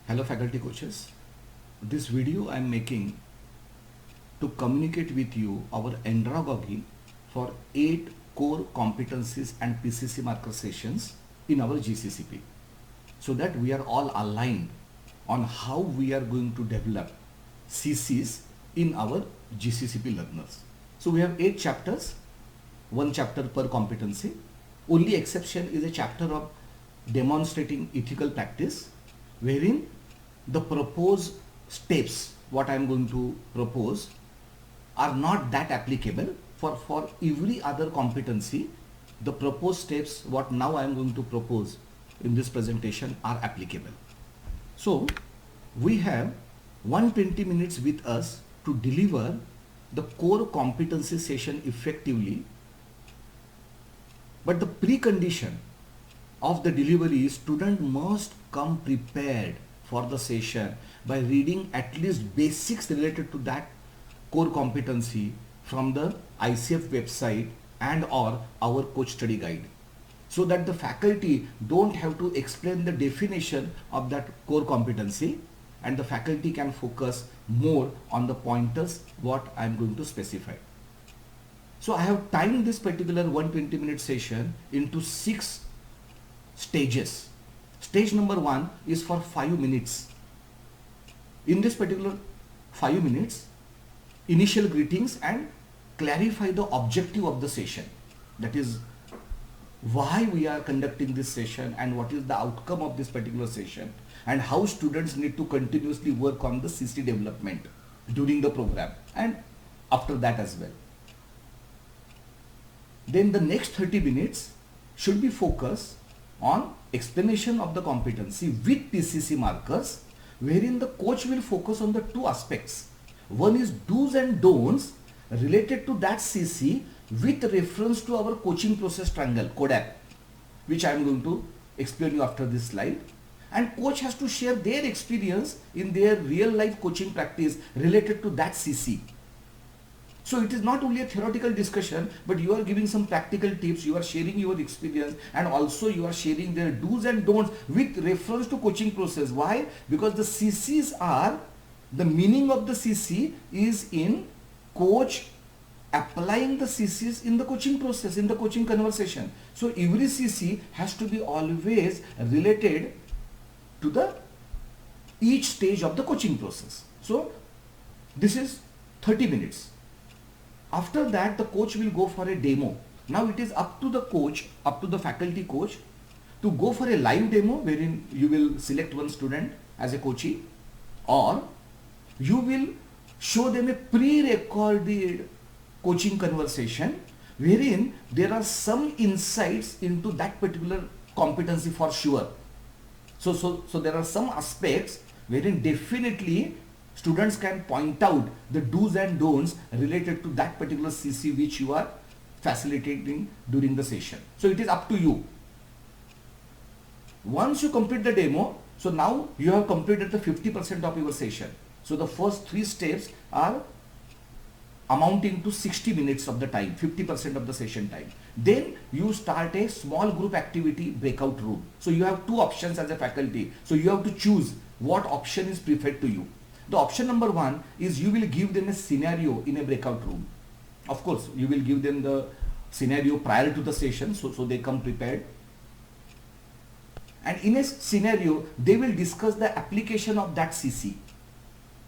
Hello faculty coaches. This video I am making to communicate with you our Andragogy for 8 core competencies and PCC marker sessions in our GCCP, so that we are all aligned on how we are going to develop CCs in our GCCP learners. So we have 8 chapters, 1 chapter per competency. Only exception is a chapter of demonstrating ethical practice, wherein the proposed steps, what I am going to propose, are not that applicable for every other competency. The proposed steps, what now I am going to propose in this presentation, are applicable. So we have 120 minutes with us to deliver the core competency session effectively. But the precondition of the delivery is student must come prepared for the session by reading at least basics related to that core competency from the ICF website and or our coach study guide, so that the faculty don't have to explain the definition of that core competency and the faculty can focus more on the pointers what I am going to specify. So I have timed this particular 120-minute session into 6 stages. Stage number 1 is for 5 minutes. In this particular 5 minutes, initial greetings and clarify the objective of the session. That is why we are conducting this session and what is the outcome of this particular session and how students need to continuously work on the CC development during the program and after that as well. Then the next 30 minutes should be focused on explanation of the competency with PCC markers, wherein the coach will focus on the 2 aspects. One is do's and don'ts related to that CC with reference to our coaching process triangle, CODAP, which I am going to explain you after this slide. And coach has to share their experience in their real life coaching practice related to that CC. So it is not only a theoretical discussion, but you are giving some practical tips, you are sharing your experience, and also you are sharing their do's and don'ts with reference to coaching process. Why? Because the CCs are, the meaning of the CC is in coach applying the CCs in the coaching process, in the coaching conversation. So every CC has to be always related to the each stage of the coaching process. So this is 30 minutes. After that, the coach will go for a demo. Now it is up to the coach, up to the faculty coach, to go for a live demo wherein you will select one student as a coachee, or you will show them a pre-recorded coaching conversation wherein there are some insights into that particular competency for sure. So there are some aspects wherein definitely students can point out the do's and don'ts related to that particular CC which you are facilitating during the session. So it is up to you. Once you complete the demo, so now you have completed the 50% of your session. So the first 3 steps are amounting to 60 minutes of the time, 50% of the session time. Then you start a small group activity breakout room. So you have 2 options as a faculty. So you have to choose what option is preferred to you. The option number 1 is you will give them a scenario in a breakout room. Of course, you will give them the scenario prior to the session, so they come prepared. And in a scenario, they will discuss the application of that CC.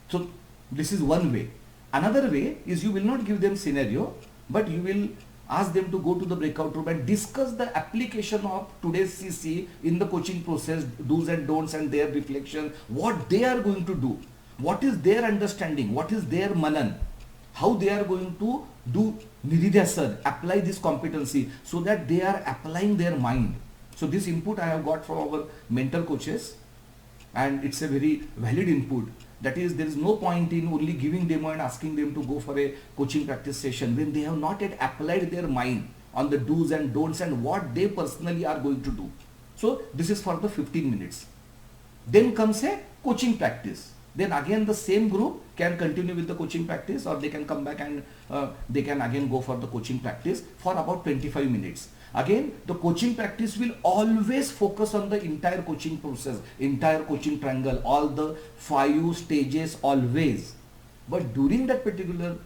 So this is one way. Another way is you will not give them scenario, but you will ask them to go to the breakout room and discuss the application of today's CC in the coaching process, do's and don'ts and their reflection, what they are going to do. What is their understanding? What is their manan? How they are going to do niridhyasana, apply this competency, so that they are applying their mind. So this input I have got from our mentor coaches, and it's a very valid input. That is, there is no point in only giving demo and asking them to go for a coaching practice session when they have not yet applied their mind on the do's and don'ts and what they personally are going to do. So this is for the 15 minutes. Then comes a coaching practice. Then again the same group can continue with the coaching practice, or they can come back and they can again go for the coaching practice for about 25 minutes. Again, the coaching practice will always focus on the entire coaching process, entire coaching triangle, all the 5 stages always. But during that particular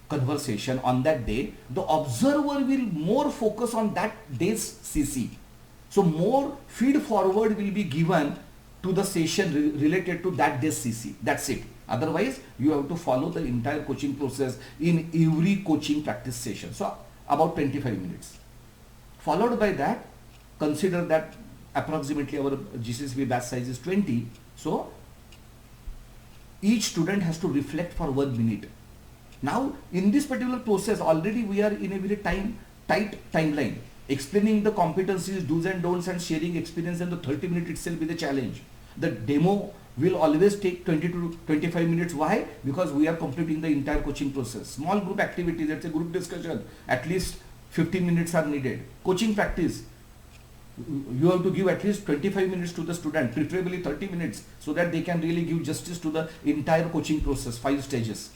conversation on that day, the observer will more focus on that day's CC. So more feed forward will be given to the session related to that day's CC. That's it. Otherwise, you have to follow the entire coaching process in every coaching practice session. So about 25 minutes. Followed by that, consider that approximately our GCCP batch size is 20. So each student has to reflect for 1 minute. Now in this particular process, already we are in a very tight timeline. Explaining the competencies, do's and don'ts, and sharing experience in the 30 minutes itself is a challenge. The demo will always take 20 to 25 minutes. Why? Because we are completing the entire coaching process. Small group activities, let's say group discussion, at least 15 minutes are needed. Coaching practice, you have to give at least 25 minutes to the student, preferably 30 minutes, so that they can really give justice to the entire coaching process, 5 stages.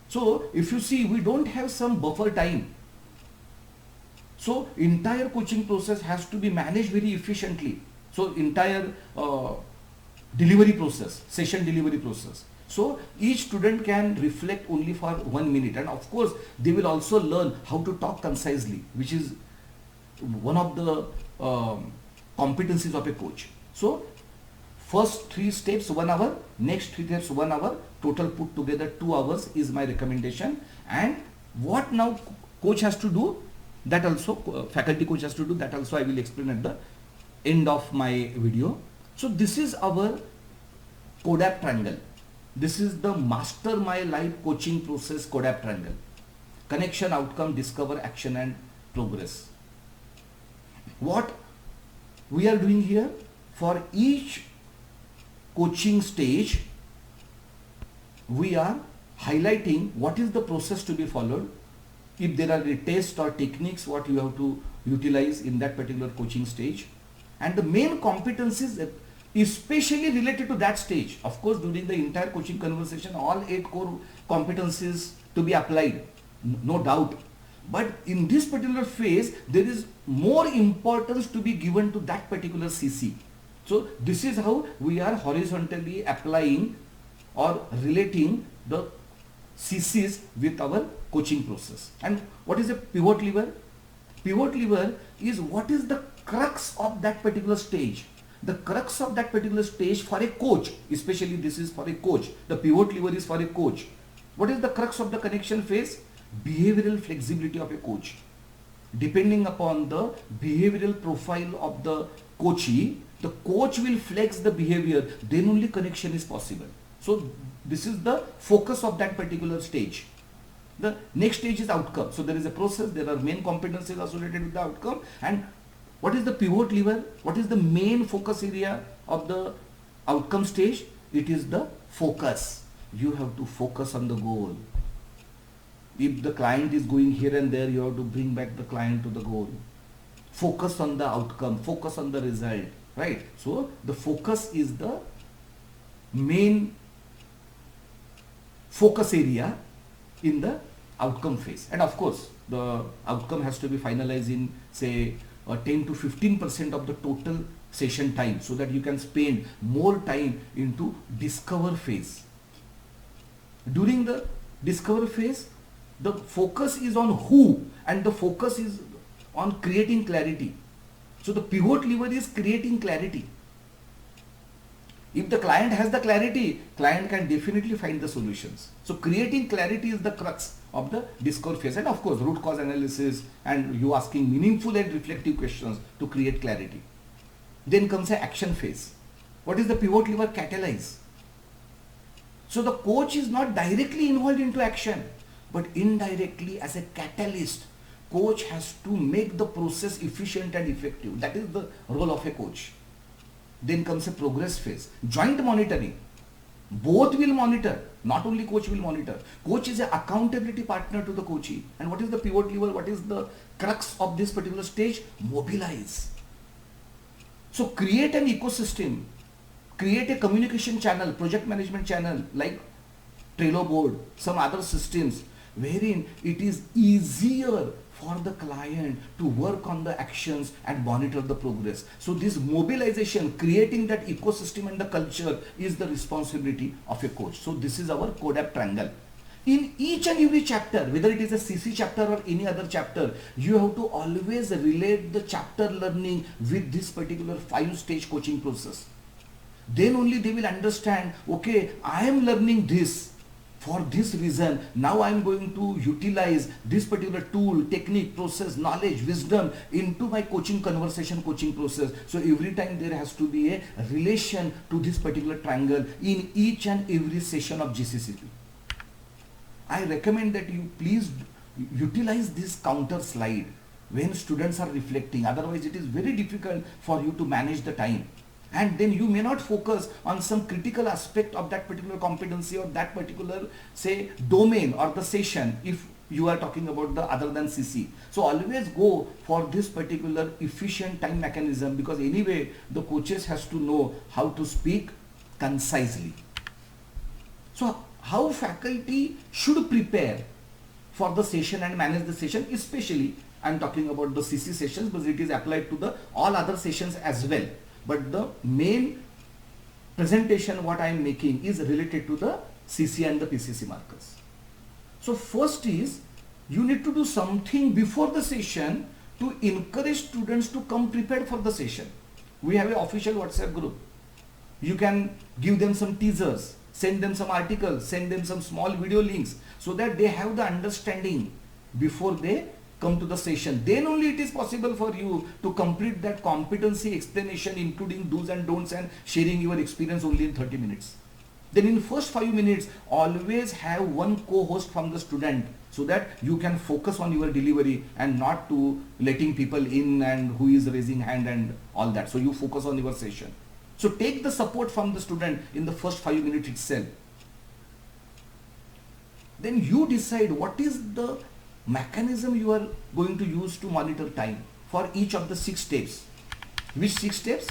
So if you see, we don't have some buffer time. So entire coaching process has to be managed very efficiently. So entire delivery process, session delivery process. So each student can reflect only for 1 minute, and of course they will also learn how to talk concisely, which is one of the competencies of a coach. So first 3 steps 1 hour, next 3 steps 1 hour, total put together 2 hours is my recommendation. And what now coach has to do, that also faculty coach has to do, that also I will explain at the end of my video. So this is our CODAP triangle. This is the master my life coaching process CODAP triangle. Connection, outcome, discover, action and progress. What we are doing here, for each coaching stage we are highlighting what is the process to be followed. If there are any tests or techniques what you have to utilize in that particular coaching stage, and the main competencies especially related to that stage. Of course, during the entire coaching conversation, all 8 core competencies to be applied, no doubt. But in this particular phase, there is more importance to be given to that particular CC. So this is how we are horizontally applying or relating the CCs with our coaching process. And what is a pivot lever? Pivot lever is what is the crux of that particular stage. The crux of that particular stage for a coach, especially this is for a coach. The pivot lever is for a coach. What is the crux of the connection phase? Behavioral flexibility of a coach. Depending upon the behavioral profile of the coachee, the coach will flex the behavior, then only connection is possible. So this is the focus of that particular stage. The next stage is outcome. So there is a process, there are main competencies associated with the outcome. And what is the pivot lever? What is the main focus area of the outcome stage? It is the focus. You have to focus on the goal. If the client is going here and there, you have to bring back the client to the goal. Focus on the outcome, focus on the result, right? So the focus is the main focus area in the outcome phase. And of course, the outcome has to be finalized in, say, 10 to 15% of the total session time, so that you can spend more time into discover phase. During the discover phase, the focus is on who, and the focus is on creating clarity. So the pivot lever is creating clarity. If the client has the clarity, client can definitely find the solutions. So creating clarity is the crux of the discover phase. And of course, root cause analysis and you asking meaningful and reflective questions to create clarity. Then comes the action phase. What is the pivot lever? Catalyze. So the coach is not directly involved into action, but indirectly as a catalyst, coach has to make the process efficient and effective. That is the role of a coach. Then comes a progress phase. Joint monitoring. Both will monitor. Not only coach will monitor. Coach is an accountability partner to the coachee. And what is the pivot lever? What is the crux of this particular stage? Mobilize. So create an ecosystem. Create a communication channel, project management channel like Trello board, some other systems, wherein it is easier for the client to work on the actions and monitor the progress. So this mobilization, creating that ecosystem and the culture is the responsibility of a coach. So this is our CODAP triangle. In each and every chapter, whether it is a CC chapter or any other chapter, you have to always relate the chapter learning with this particular 5-stage coaching process. Then only they will understand, okay, I am learning this for this reason. Now I am going to utilize this particular tool, technique, process, knowledge, wisdom into my coaching conversation, coaching process. So every time there has to be a relation to this particular triangle in each and every session of GCCP. I recommend that you please utilize this counter slide when students are reflecting. Otherwise, it is very difficult for you to manage the time. And then you may not focus on some critical aspect of that particular competency or that particular, say, domain or the session if you are talking about the other than CC. So always go for this particular efficient time mechanism, because anyway, the coaches has to know how to speak concisely. So how faculty should prepare for the session and manage the session, especially I am talking about the CC sessions, but it is applied to the all other sessions as well. But the main presentation what I am making is related to the CC and the PCC markers. So first is you need to do something before the session to encourage students to come prepared for the session. We have an official WhatsApp group. You can give them some teasers, send them some articles, send them some small video links so that they have the understanding before they come to the session. Then only it is possible for you to complete that competency explanation, including do's and don'ts, and sharing your experience only in 30 minutes. Then in first 5 minutes, always have one co-host from the student so that you can focus on your delivery and not to letting people in and who is raising hand and all that. So you focus on your session. So take the support from the student in the first 5 minutes itself. Then you decide what is the mechanism you are going to use to monitor time for each of the 6 steps. Which 6 steps?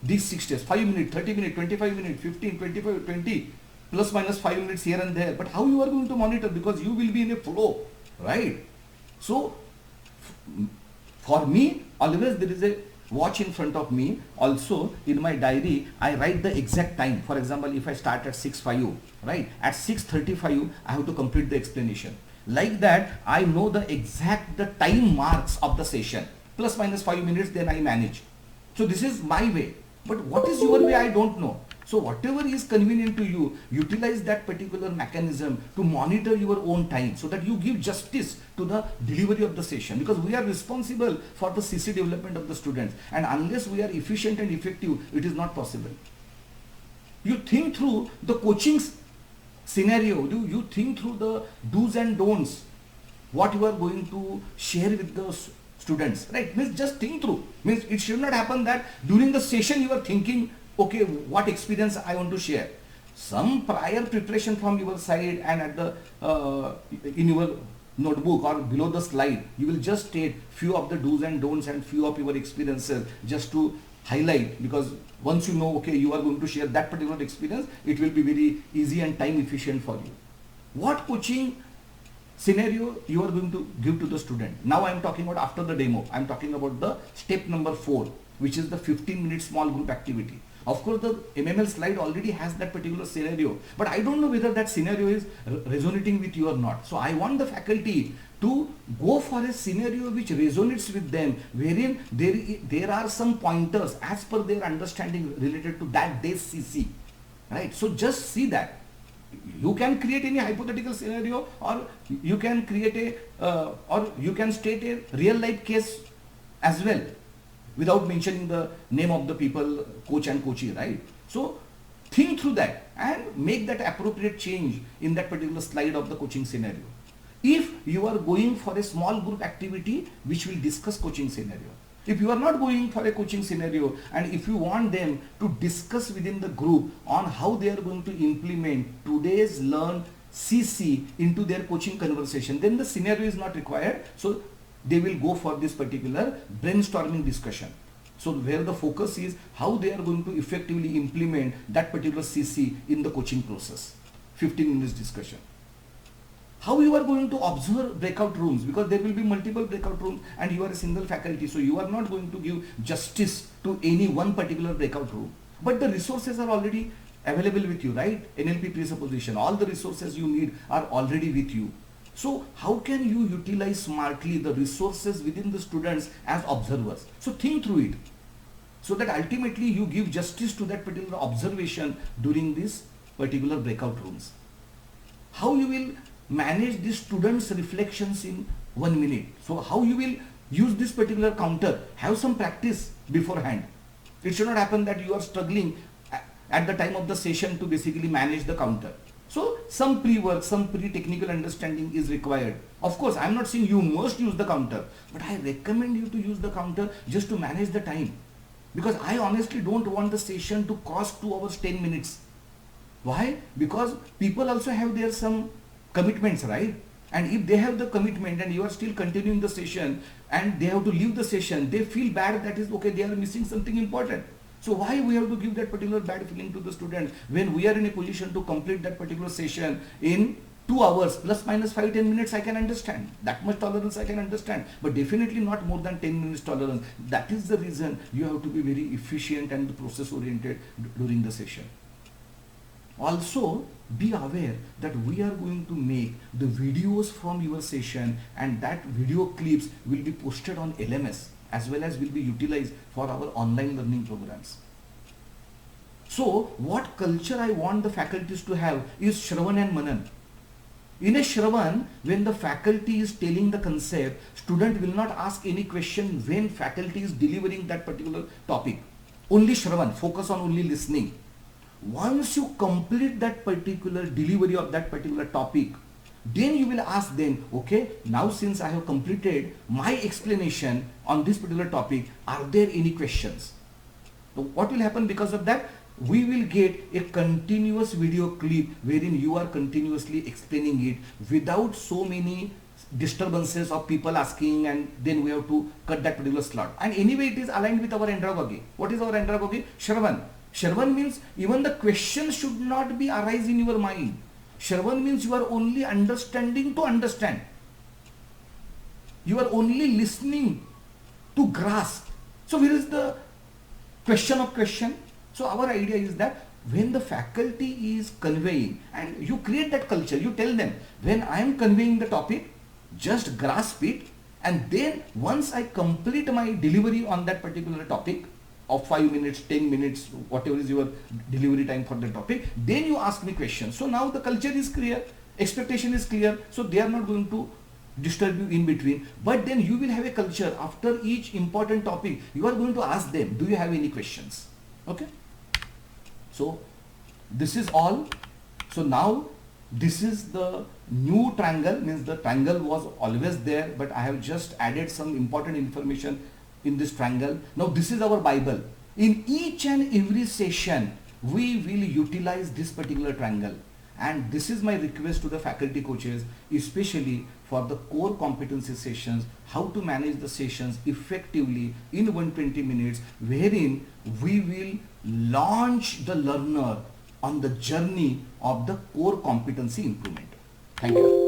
These 6 steps, 5 minutes, 30 minutes, 25 minutes, 15, 25, 20, plus minus 5 minutes here and there. But how you are going to monitor, because you will be in a flow, right? So for me, always there is a watch in front of me. Also in my diary, I write the exact time. For example, if I start at 6:05, right? At 6:35, I have to complete the explanation. Like that, I know the exact time marks of the session. Plus minus 5 minutes, then I manage. So this is my way. But what is your way, I don't know. So whatever is convenient to you, utilize that particular mechanism to monitor your own time so that you give justice to the delivery of the session, because we are responsible for the CC development of the students, and unless we are efficient and effective, it is not possible. You think through the coaching scenario, you think through the do's and don'ts, what you are going to share with those students, right? Means just think through. Means it should not happen that during the session you are thinking, okay, what experience I want to share. Some prior preparation from your side, and at the in your notebook or below the slide, you will just state few of the do's and don'ts and few of your experiences just to highlight, because once you know, okay, you are going to share that particular experience, it will be very easy and time efficient for you. What coaching scenario you are going to give to the student? Now I am talking about after the demo. I am talking about the step number 4, which is the 15-minute small group activity. Of course, the MML slide already has that particular scenario, but I don't know whether that scenario is resonating with you or not. So I want the faculty to go for a scenario which resonates with them, wherein there are some pointers as per their understanding related to that day's CC, right? So just see that. You can create any hypothetical scenario, or you can create or you can state a real life case as well, without mentioning the name of the people, coach and coachee, right? So think through that and make that appropriate change in that particular slide of the coaching scenario. If you are going for a small group activity which will discuss coaching scenario, if you are not going for a coaching scenario, and if you want them to discuss within the group on how they are going to implement today's learned CC into their coaching conversation, then the scenario is not required. So they will go for this particular brainstorming discussion. So where the focus is how they are going to effectively implement that particular CC in the coaching process. 15 minutes discussion. How you are going to observe breakout rooms, because there will be multiple breakout rooms and you are a single faculty, so you are not going to give justice to any one particular breakout room. But the resources are already available with you, right? NLP presupposition, all the resources you need are already with you. So how can you utilize smartly the resources within the students as observers? So think through it, so that ultimately you give justice to that particular observation during these particular breakout rooms. How you will manage the students' reflections in 1 minute. So how you will use this particular counter, have some practice beforehand. It should not happen that you are struggling at the time of the session to basically manage the counter. So some pre-work, some pre-technical understanding is required. Of course, I am not saying you must use the counter, but I recommend you to use the counter just to manage the time. Because I honestly don't want the session to cost 2 hours 10 minutes. Why? Because people also have their some commitments, right? And if they have the commitment and you are still continuing the session and they have to leave the session, they feel bad, that is okay, they are missing something important. So why we have to give that particular bad feeling to the student when we are in a position to complete that particular session in 2 hours plus minus 5-10 minutes? I can understand that much tolerance, I can understand, but definitely not more than 10 minutes tolerance. That is the reason you have to be very efficient and process oriented during the session. Also be aware that we are going to make the videos from your session, and that video clips will be posted on LMS as well as will be utilized for our online learning programs. So what culture I want the faculties to have is Shravan and Manan. In a Shravan, when the faculty is telling the concept, student will not ask any question when faculty is delivering that particular topic. Only Shravan, focus on only listening. Once you complete that particular delivery of that particular topic, then you will ask them, okay, now since I have completed my explanation on this particular topic, are there any questions? So what will happen because of that? We will get a continuous video clip wherein you are continuously explaining it without so many disturbances of people asking, and then we have to cut that particular slot. And anyway, it is aligned with our Andragogy. What is our Andragogy? Shravan. Shravan means even the question should not be arise in your mind. Shravan means you are only understanding to understand. You are only listening to grasp. So where is the question of question? So our idea is that when the faculty is conveying, and you create that culture, you tell them, when I am conveying the topic, just grasp it, and then once I complete my delivery on that particular topic of 5 minutes, 10 minutes, whatever is your delivery time for the topic, then you ask me questions. So now the culture is clear, expectation is clear, so they are not going to disturb you in between. But then you will have a culture, after each important topic, you are going to ask them, do you have any questions? Okay. So this is all. So now this is the new triangle, means the triangle was always there, but I have just added some important information in this triangle. Now this is our Bible. In each and every session, we will utilize this particular triangle. And this is my request to the faculty coaches, especially for the core competency sessions, how to manage the sessions effectively in 120 minutes, wherein we will launch the learner on the journey of the core competency improvement. Thank you.